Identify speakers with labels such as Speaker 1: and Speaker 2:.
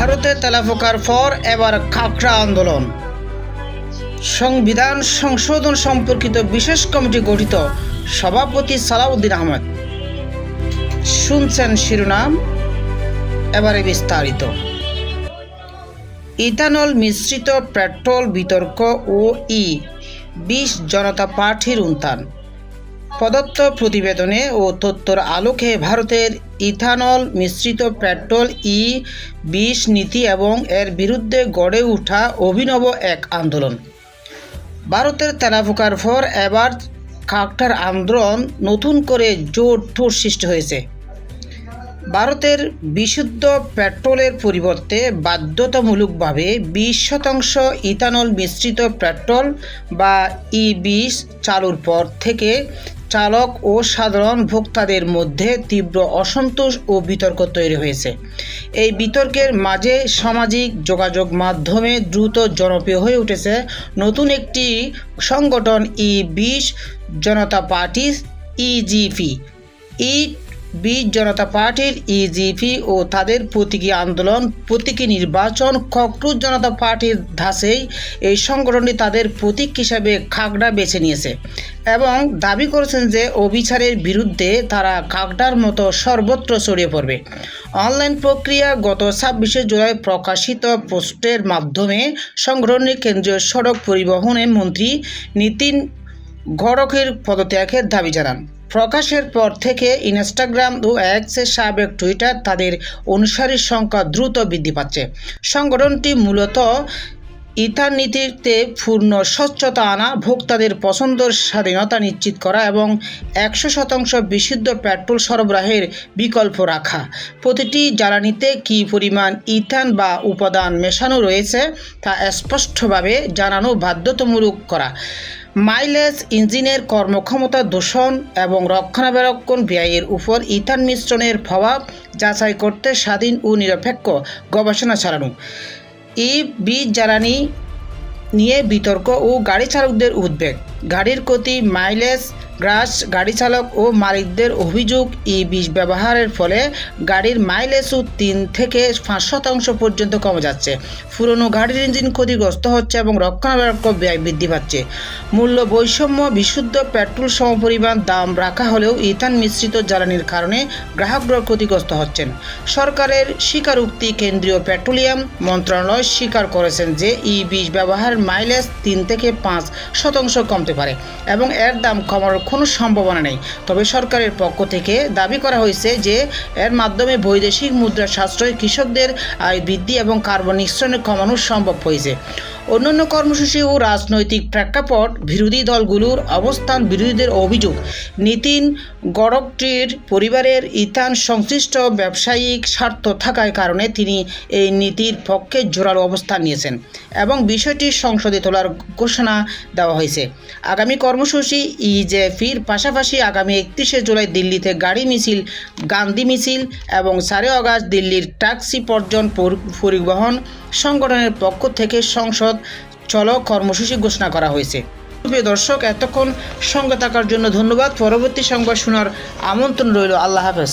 Speaker 1: ভারতে তেলাপোকার পর এবার খাকড়া আন্দোলন। সংবিধান সংশোধন সম্পর্কিত বিশেষ কমিটি গঠিত, সভাপতি সালাউদ্দিন আহমেদ। শুনছেন শিরোনাম, এবারে বিস্তারিত। ইথানল মিশ্রিত পেট্রোল বিতর্ক ও ই-20 জনতা পার্টির উত্থান। প্রদত্ত প্রতিবেদনে ও তথ্যের আলোকে ভারতের ইথানল মিশ্রিত পেট্রোল ই-20 নীতি এবং এর বিরুদ্ধে গড়ে ওঠা অভিনব এক আন্দোলন। ভারতের তেলাপোকার পর এবার খাকড়ার আন্দোলন নতুন করে জোর ঠোর সৃষ্টি হয়েছে। ভারতের বিশুদ্ধ পেট্রোলের পরিবর্তে বাধ্যতামূলকভাবে 20% ইথানল মিশ্রিত পেট্রোল বা ই-20 চালুর পর থেকে চালক ও সাধারণ ভোক্তাদের মধ্যে তীব্র অসন্তোষ ও বিতর্ক তৈরি হয়েছে। এই বিতর্কের মাঝে সামাজিক যোগাযোগ মাধ্যমে দ্রুত জনপ্রিয় হয়ে উঠেছে নতুন একটি সংগঠন, ই-20 জনতা পার্টি ইজিপি। ই-20 জনতা পার্টির ইজিপি ও তাদের প্রতীকী আন্দোলন, প্রতীকী নির্বাচন খাকড়া জনতা পার্টির ধাঁচেই এই সংগঠনটি তাদের প্রতীক হিসাবে খাকড়া বেছে নিয়েছে এবং দাবি করেছেন যে অবিচারের বিরুদ্ধে তারা খাকড়ার মতো সর্বত্র ছড়িয়ে পড়বে। অনলাইন প্রক্রিয়া গত 26শে জুলাই প্রকাশিত পোস্টের মাধ্যমে সংগঠনটির কেন্দ্রীয় সড়ক পরিবহনের মন্ত্রী নীতিন গডকরির পদত্যাগের দাবি জানান। প্রকাশের পর থেকে ইনস্টাগ্রাম ও এক্সের সাবেক টুইটার তাদের অনুসারীর সংখ্যা দ্রুত বৃদ্ধি পাচ্ছে। সংগঠনটি মূলত ইথান নীতিতে পূর্ণ স্বচ্ছতা আনা, ভোক্তাদের পছন্দের স্বাধীনতা নিশ্চিত করা এবং 100% বিশুদ্ধ পেট্রোল সরবরাহের বিকল্প রাখা। প্রতিটি জ্বালানিতে কী পরিমাণ ইথান বা উপাদান মেশানো রয়েছে তা স্পষ্টভাবে জানানো বাধ্যতামূলক করা। মাইলেজ, ইঞ্জিনের কর্মক্ষমতা, দূষণ এবং রক্ষণাবেক্ষণ ব্যয়ের উপর ইথান মিশ্রণের প্রভাব যাচাই করতে স্বাধীন ও নিরপেক্ষ গবেষণা চালানো। ই-20 জ্বালানি নিয়ে বিতর্ক ও গাড়ি চালকদের উদ্বেগ। গাড়ির গতি, মাইলেজ হ্রাস, গাড়ি চালক ও মালিকদের অভিযোগ, ই-20 ব্যবহারের ফলে গাড়ির মাইলেজও 3 থেকে 5% পর্যন্ত কমে যাচ্ছে। পুরনো গাড়ির ইঞ্জিন ক্ষতিগ্রস্ত হচ্ছে এবং রক্ষণাবেক্ষণ ব্যয় বৃদ্ধি পাচ্ছে। মূল্য বৈষম্য, বিশুদ্ধ পেট্রোল সমপরিমাণ দাম রাখা হলেও ইথান মিশ্রিত জ্বালানির কারণে গ্রাহকরা ক্ষতিগ্রস্ত হচ্ছেন। সরকারের স্বীকারোক্তি, কেন্দ্রীয় পেট্রোলিয়াম মন্ত্রণালয় স্বীকার করেছেন যে ই-20 ব্যবহারের মাইলেজ 3 থেকে 5% কমতে পারে এবং এর দাম কমার কোনো সম্ভাবনা নেই। তবে সরকারের পক্ষ থেকে দাবি করা হয়েছে যে এর মাধ্যমে বৈদেশিক মুদ্রা সাশ্রয়, কৃষকদের আয় বৃদ্ধি এবং কার্বন নিঃসরণ কমানো সম্ভব হয়েছে। অন্যান্য কর্মসূচি ও রাজনৈতিক প্রেক্ষাপট, বিরোধী দলগুলোর অবস্থান, বিরোধীদের অভিযোগ, নীতিন গডকরির পরিবারের ইথান সংশ্লিষ্ট ব্যবসায়িক স্বার্থ থাকার কারণে তিনি এই নীতির পক্ষে জোরালো অবস্থান নিয়েছেন এবং বিষয়টি সংসদে তোলার ঘোষণা দেওয়া হয়েছে। আগামী কর্মসূচি ইজেপির পাশাপাশি আগামী 31শে জুলাই দিল্লিতে গাড়ি মিছিল, গান্ধী মিছিল এবং 4 আগস্ট দিল্লির ট্যাক্সি পর্যটন পরিবহন সংগঠনের পক্ষ থেকে সংসদ চলো কর্মসূচি ঘোষণা করা হয়েছে। প্রিয় দর্শক, এতক্ষণ সঙ্গে থাকার জন্য ধন্যবাদ। পরবর্তী সংবাদ শোনার আমন্ত্রণ রইল। আল্লাহ হাফেজ।